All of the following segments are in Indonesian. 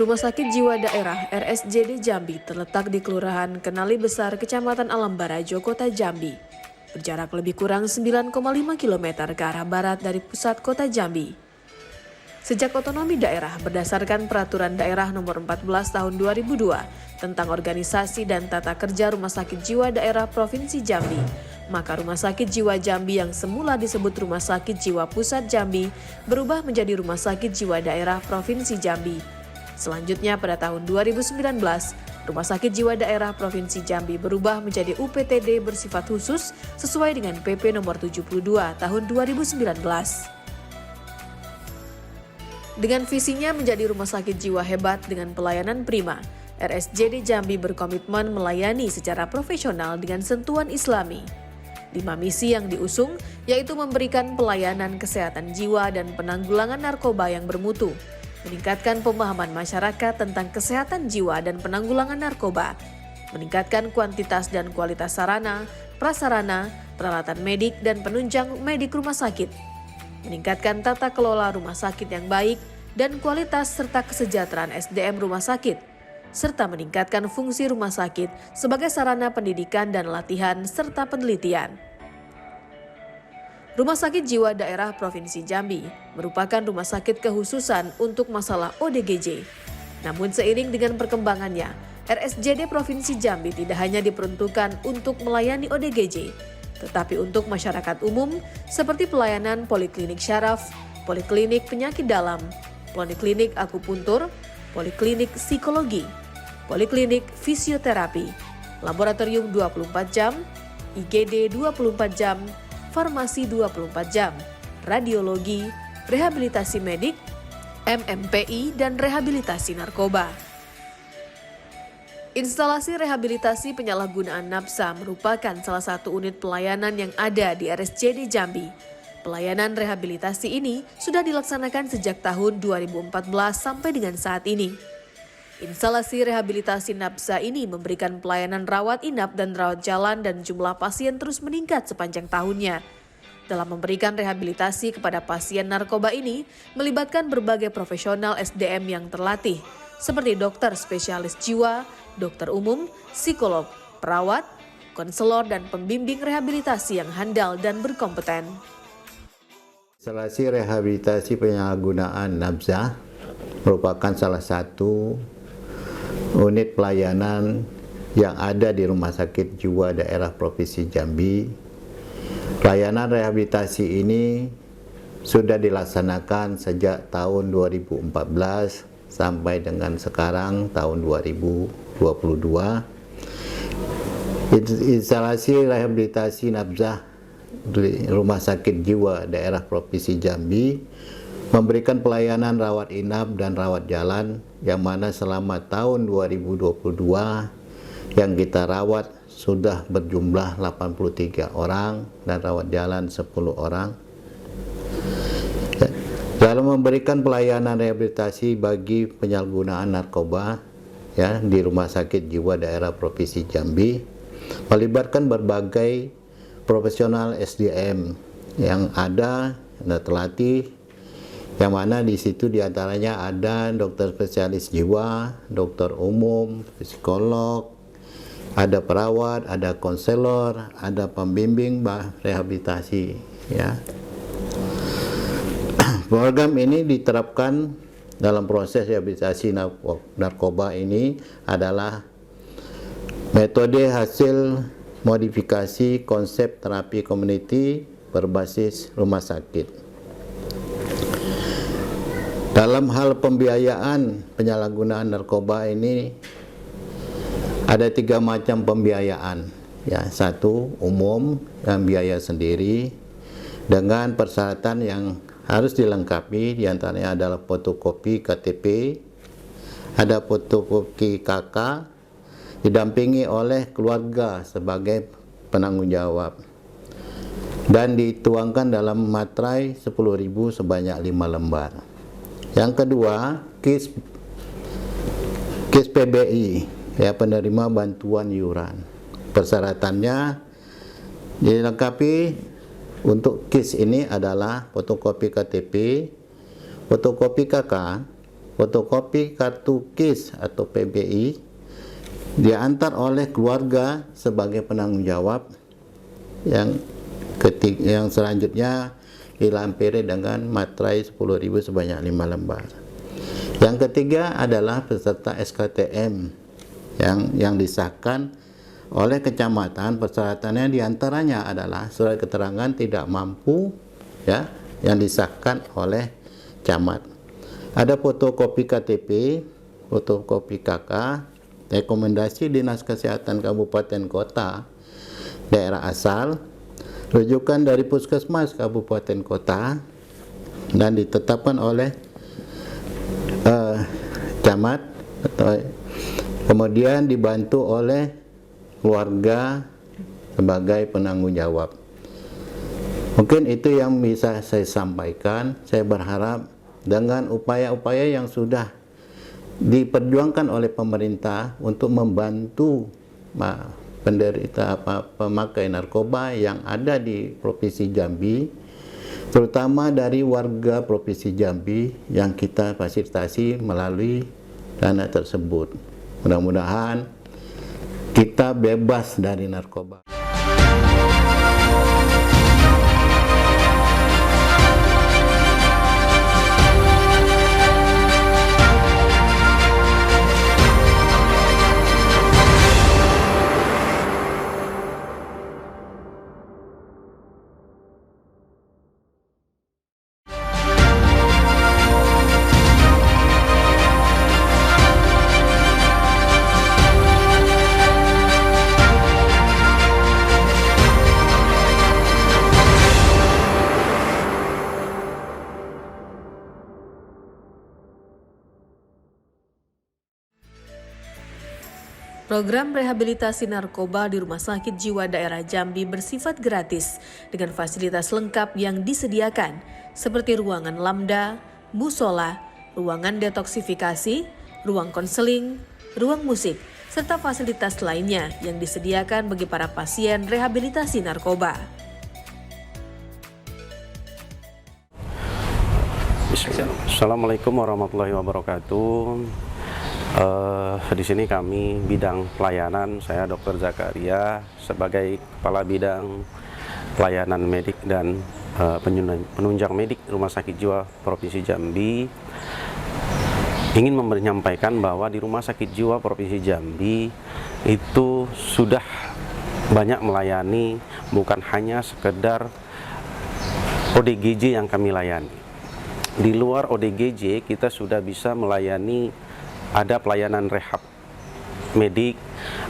Rumah Sakit Jiwa Daerah RSJD Jambi terletak di Kelurahan Kenali Besar, Kecamatan Alam Barajo, Kota Jambi. Berjarak lebih kurang 9,5 km ke arah barat dari pusat kota Jambi. Sejak otonomi daerah berdasarkan Peraturan Daerah Nomor 14 Tahun 2002 tentang organisasi dan tata kerja Rumah Sakit Jiwa Daerah Provinsi Jambi, maka Rumah Sakit Jiwa Jambi yang semula disebut Rumah Sakit Jiwa Pusat Jambi berubah menjadi Rumah Sakit Jiwa Daerah Provinsi Jambi. Selanjutnya pada tahun 2019, Rumah Sakit Jiwa Daerah Provinsi Jambi berubah menjadi UPTD bersifat khusus sesuai dengan PP nomor 72 tahun 2019. Dengan visinya menjadi rumah sakit jiwa hebat dengan pelayanan prima, RSJD Jambi berkomitmen melayani secara profesional dengan sentuhan Islami. 5 misi yang diusung yaitu memberikan pelayanan kesehatan jiwa dan penanggulangan narkoba yang bermutu, meningkatkan pemahaman masyarakat tentang kesehatan jiwa dan penanggulangan narkoba, meningkatkan kuantitas dan kualitas sarana, prasarana, peralatan medik dan penunjang medik rumah sakit, meningkatkan tata kelola rumah sakit yang baik dan kualitas serta kesejahteraan SDM rumah sakit, serta meningkatkan fungsi rumah sakit sebagai sarana pendidikan dan latihan serta penelitian. Rumah Sakit Jiwa Daerah Provinsi Jambi merupakan rumah sakit kekhususan untuk masalah ODGJ. Namun seiring dengan perkembangannya, RSJD Provinsi Jambi tidak hanya diperuntukkan untuk melayani ODGJ, tetapi untuk masyarakat umum seperti pelayanan poliklinik syaraf, poliklinik penyakit dalam, poliklinik akupuntur, poliklinik psikologi, poliklinik fisioterapi, laboratorium 24 jam, IGD 24 jam, farmasi 24 jam, radiologi, rehabilitasi medik, MMPI, dan rehabilitasi narkoba. Instalasi rehabilitasi penyalahgunaan nafsa merupakan salah satu unit pelayanan yang ada di RSJD Jambi. Pelayanan rehabilitasi ini sudah dilaksanakan sejak tahun 2014 sampai dengan saat ini. Instalasi rehabilitasi nafsa ini memberikan pelayanan rawat inap dan rawat jalan dan jumlah pasien terus meningkat sepanjang tahunnya. Dalam memberikan rehabilitasi kepada pasien narkoba ini melibatkan berbagai profesional SDM yang terlatih, seperti dokter spesialis jiwa, dokter umum, psikolog, perawat, konselor, dan pembimbing rehabilitasi yang handal dan berkompeten. Instalasi rehabilitasi penyalahgunaan nafsa merupakan salah satu unit pelayanan yang ada di Rumah Sakit Jiwa Daerah Provinsi Jambi. Pelayanan rehabilitasi ini sudah dilaksanakan sejak tahun 2014 sampai dengan sekarang tahun 2022. Instalasi rehabilitasi nafsa di Rumah Sakit Jiwa Daerah Provinsi Jambi memberikan pelayanan rawat inap dan rawat jalan yang mana selama tahun 2022 yang kita rawat sudah berjumlah 83 orang dan rawat jalan 10 orang. Dalam memberikan pelayanan rehabilitasi bagi penyalahgunaan narkoba di Rumah Sakit Jiwa Daerah Provinsi Jambi melibatkan berbagai profesional SDM yang ada terlatih, yang mana di situ diantaranya ada dokter spesialis jiwa, dokter umum, psikolog, ada perawat, ada konselor, ada pembimbing rehabilitasi. Program ini diterapkan dalam proses rehabilitasi narkoba ini adalah metode hasil modifikasi konsep terapi komuniti berbasis rumah sakit. Dalam hal pembiayaan penyalahgunaan narkoba ini ada 3 macam pembiayaan. Satu, umum yang biaya sendiri dengan persyaratan yang harus dilengkapi, diantaranya adalah fotokopi KTP, ada fotokopi KK, didampingi oleh keluarga sebagai penanggung jawab, dan dituangkan dalam materai 10.000 sebanyak 5 lembar. Yang kedua, KIS PBI, penerima bantuan iuran. Persyaratannya dilengkapi untuk KIS ini adalah fotokopi KTP, fotokopi KK, fotokopi kartu KIS atau PBI diantar oleh keluarga sebagai penanggung jawab. Yang selanjutnya dilampiri dengan materai 10.000 sebanyak 5 lembar. Yang ketiga adalah peserta SKTM yang disahkan oleh kecamatan. Persyaratannya diantaranya adalah surat keterangan tidak mampu ya, yang disahkan oleh camat. Ada fotokopi KTP, fotokopi KK, rekomendasi Dinas Kesehatan Kabupaten Kota daerah asal, rujukan dari Puskesmas Kabupaten Kota, dan ditetapkan oleh camat, kemudian dibantu oleh keluarga sebagai penanggung jawab. Mungkin itu yang bisa saya sampaikan. Saya berharap dengan upaya-upaya yang sudah diperjuangkan oleh pemerintah untuk membantu penderita pemakai narkoba yang ada di Provinsi Jambi, terutama dari warga Provinsi Jambi yang kita fasilitasi melalui dana tersebut. Mudah-mudahan kita bebas dari narkoba. Program rehabilitasi narkoba di Rumah Sakit Jiwa Daerah Jambi bersifat gratis dengan fasilitas lengkap yang disediakan seperti ruangan lambda, musola, ruangan detoksifikasi, ruang konseling, ruang musik, serta fasilitas lainnya yang disediakan bagi para pasien rehabilitasi narkoba. Assalamualaikum warahmatullahi wabarakatuh. Di sini kami bidang pelayanan, saya Dr. Zakaria sebagai Kepala Bidang Pelayanan Medik dan Penunjang Medik Rumah Sakit Jiwa Provinsi Jambi, ingin menyampaikan bahwa di Rumah Sakit Jiwa Provinsi Jambi itu sudah banyak melayani, bukan hanya sekedar ODGJ yang kami layani. Di luar ODGJ kita sudah bisa melayani, ada pelayanan rehab medik,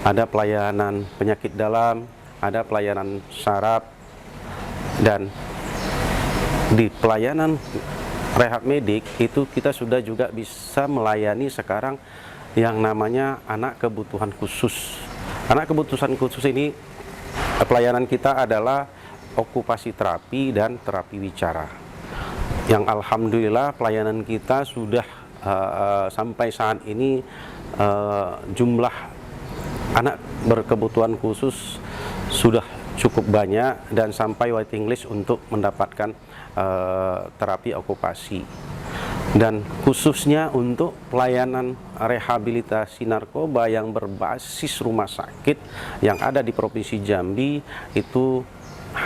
ada pelayanan penyakit dalam, ada pelayanan saraf, dan di pelayanan rehab medik itu kita sudah juga bisa melayani sekarang yang namanya anak kebutuhan khusus. Anak kebutuhan khusus ini pelayanan kita adalah okupasi terapi dan terapi wicara, yang alhamdulillah pelayanan kita sudah sampai saat ini jumlah anak berkebutuhan khusus sudah cukup banyak dan sampai waiting list untuk mendapatkan terapi okupasi. Dan khususnya untuk pelayanan rehabilitasi narkoba yang berbasis rumah sakit yang ada di Provinsi Jambi, itu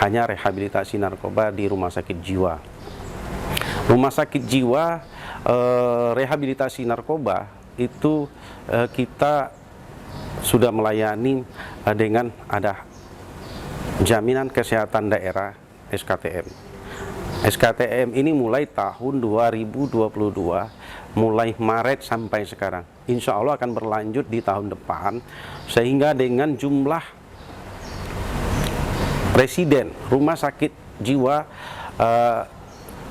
hanya rehabilitasi narkoba di rumah sakit jiwa. Rumah sakit jiwa rehabilitasi narkoba itu kita sudah melayani dengan ada jaminan kesehatan daerah SKTM. SKTM ini mulai tahun 2022, mulai Maret sampai sekarang. Insya Allah akan berlanjut di tahun depan, sehingga dengan jumlah residen rumah sakit jiwa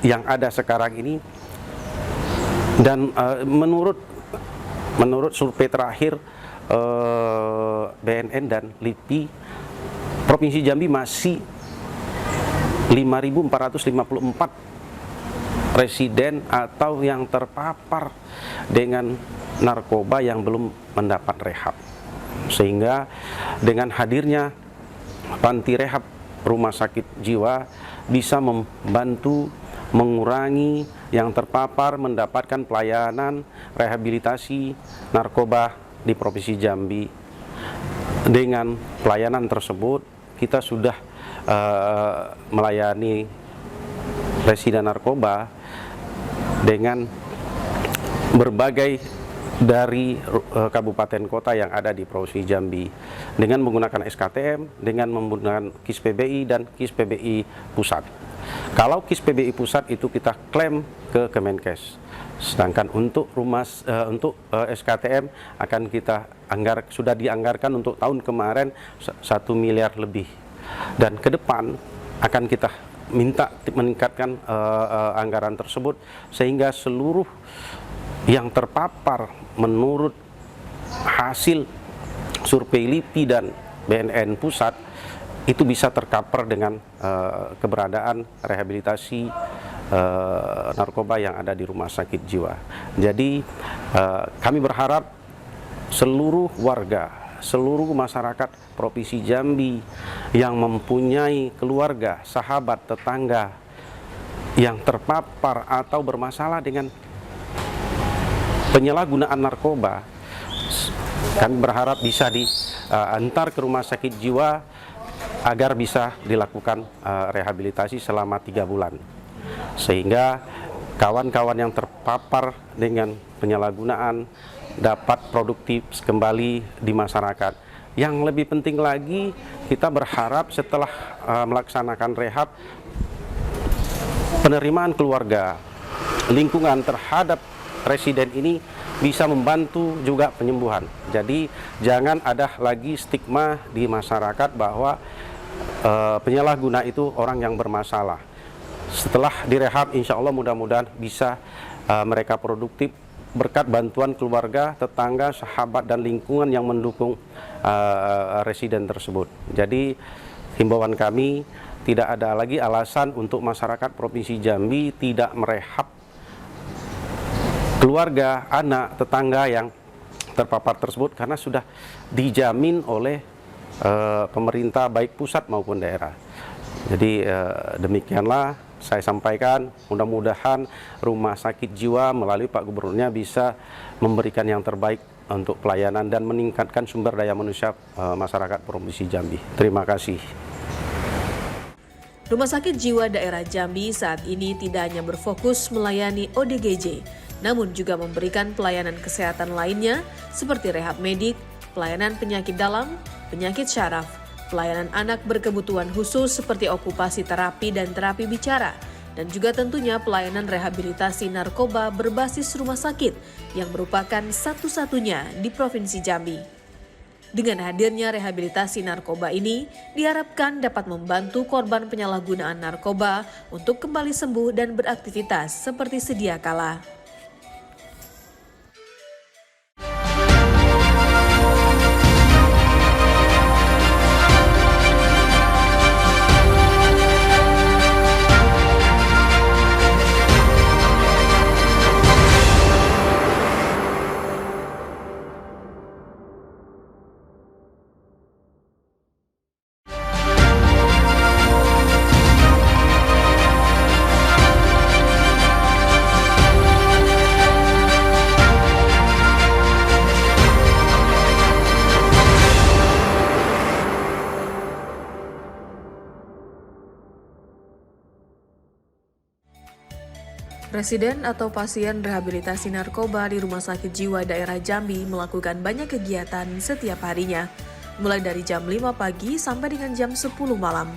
yang ada sekarang ini, dan menurut survei terakhir BNN dan LIPI, Provinsi Jambi masih 5.454 residen atau yang terpapar dengan narkoba yang belum mendapat rehab. Sehingga dengan hadirnya panti rehab rumah sakit jiwa bisa membantu mengurangi yang terpapar mendapatkan pelayanan rehabilitasi narkoba di Provinsi Jambi. Dengan pelayanan tersebut, kita sudah melayani residen narkoba dengan berbagai dari kabupaten kota yang ada di Provinsi Jambi dengan menggunakan SKTM, dengan menggunakan KIS PBI dan KIS PBI pusat. Kalau KIS PBI pusat itu kita klaim ke Kemenkes, sedangkan untuk SKTM akan kita sudah dianggarkan untuk tahun kemarin 1 miliar lebih, dan ke depan akan kita minta meningkatkan anggaran tersebut sehingga seluruh yang terpapar menurut hasil survei LIPI dan BNN pusat itu bisa tercover dengan keberadaan rehabilitasi narkoba yang ada di rumah sakit jiwa. Jadi kami berharap seluruh warga, seluruh masyarakat Provinsi Jambi yang mempunyai keluarga, sahabat, tetangga yang terpapar atau bermasalah dengan penyalahgunaan narkoba, kami berharap bisa diantar ke rumah sakit jiwa agar bisa dilakukan rehabilitasi selama 3 bulan. Sehingga kawan-kawan yang terpapar dengan penyalahgunaan dapat produktif kembali di masyarakat. Yang lebih penting lagi, kita berharap setelah melaksanakan rehab, penerimaan keluarga, lingkungan terhadap residen ini bisa membantu juga penyembuhan. Jadi jangan ada lagi stigma di masyarakat bahwa penyalahguna itu orang yang bermasalah. Setelah direhab, insya Allah mudah-mudahan bisa mereka produktif berkat bantuan keluarga, tetangga, sahabat, dan lingkungan yang mendukung residen tersebut. Jadi himbauan kami, tidak ada lagi alasan untuk masyarakat Provinsi Jambi tidak merehab keluarga, anak, tetangga yang terpapar tersebut karena sudah dijamin oleh pemerintah baik pusat maupun daerah. Jadi demikianlah saya sampaikan, mudah-mudahan rumah sakit jiwa melalui Pak Gubernurnya bisa memberikan yang terbaik untuk pelayanan dan meningkatkan sumber daya manusia masyarakat Provinsi Jambi. Terima kasih. Rumah Sakit Jiwa Daerah Jambi saat ini tidak hanya berfokus melayani ODGJ, namun juga memberikan pelayanan kesehatan lainnya seperti rehab medik, pelayanan penyakit dalam, penyakit syaraf, pelayanan anak berkebutuhan khusus seperti okupasi terapi dan terapi bicara, dan juga tentunya pelayanan rehabilitasi narkoba berbasis rumah sakit yang merupakan satu-satunya di Provinsi Jambi. Dengan hadirnya rehabilitasi narkoba ini, diharapkan dapat membantu korban penyalahgunaan narkoba untuk kembali sembuh dan beraktivitas seperti sedia kala. Residen atau pasien rehabilitasi narkoba di Rumah Sakit Jiwa Daerah Jambi melakukan banyak kegiatan setiap harinya, mulai dari jam 5 pagi sampai dengan jam 10 malam,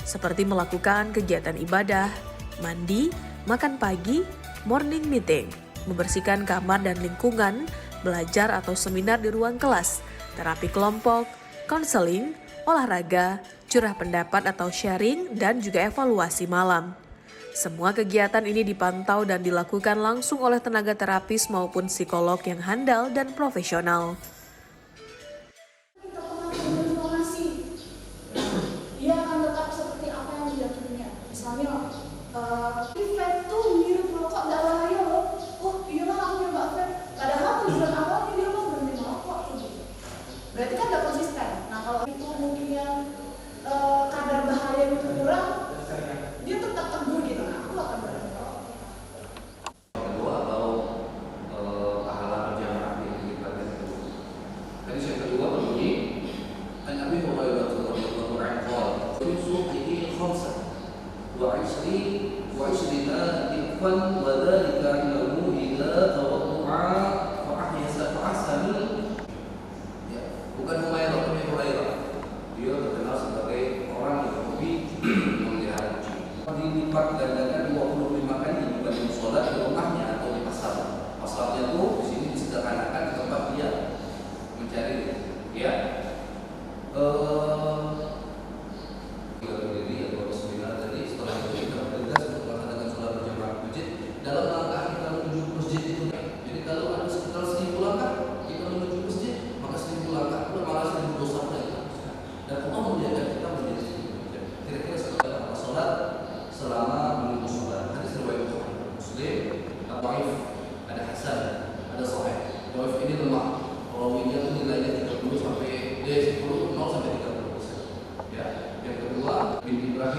seperti melakukan kegiatan ibadah, mandi, makan pagi, morning meeting, membersihkan kamar dan lingkungan, belajar atau seminar di ruang kelas, terapi kelompok, konseling, olahraga, curah pendapat atau sharing, dan juga evaluasi malam. Semua kegiatan ini dipantau dan dilakukan langsung oleh tenaga terapis maupun psikolog yang handal dan profesional. Dia akan tetap seperti apa yang diyakininya. Misalnya, vape tuh mirip merokok, nggak bahaya loh. Oh iya lah aku nyoba vape. Padahal tujuan awalnya dia mau berhenti merokok tuh. Berarti kan nggak konsisten. Nah kalau itu mungkin yang kadar bahaya itu kurang, dia tetap teguh gitu. Nah aku akan berhenti merokok.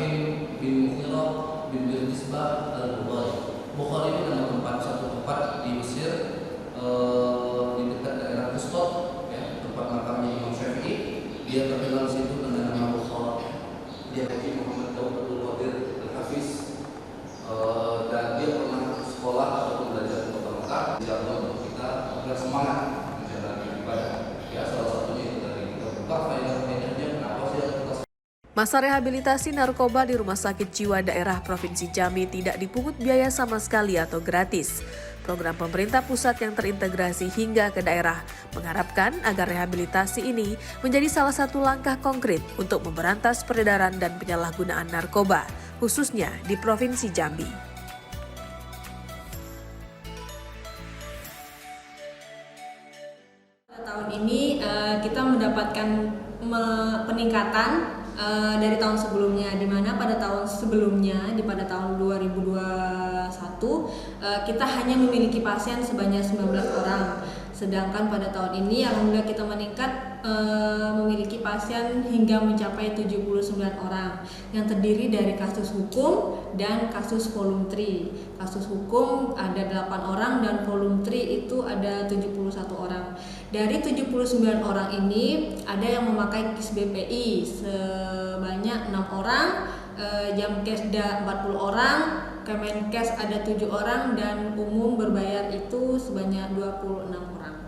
Ibrahim bin Mughirah bin Misbah al-Bukhari. Bukhari ini nama satu tempat di Mesir, di dekat daerah Fustat, ya, tempat makamnya Imam Syafi'i. Dia terkenal di situ dengan nama Bukhari. Dia Haji Muhammad Daud Abdul Qadir Al-Hafiz, dan dia pernah sekolah atau belajar di Kota Mekah. Insya Allah untuk kita agar semangat menjalani ibadah. Ya, salah satunya itu dari kita buka faedah-faedahnya kenapa sih kita. Masa rehabilitasi narkoba di Rumah Sakit Jiwa Daerah Provinsi Jambi tidak dipungut biaya sama sekali atau gratis. Program pemerintah pusat yang terintegrasi hingga ke daerah mengharapkan agar rehabilitasi ini menjadi salah satu langkah konkret untuk memberantas peredaran dan penyalahgunaan narkoba, khususnya di Provinsi Jambi. Tahun ini kita mendapatkan peningkatan dari tahun sebelumnya, di mana pada tahun sebelumnya, pada tahun 2021 kita hanya memiliki pasien sebanyak 19 orang. Sedangkan pada tahun ini alhamdulillah kita meningkat, memiliki pasien hingga mencapai 79 orang yang terdiri dari kasus hukum dan kasus voluntary. Kasus hukum ada 8 orang dan voluntary itu ada 71 orang. Dari 79 orang ini ada yang memakai KIS BPI sebanyak 6 orang, Jamkesda 40 orang, Kemenkes ada 7 orang, dan umum berbayar itu sebanyak 26 orang.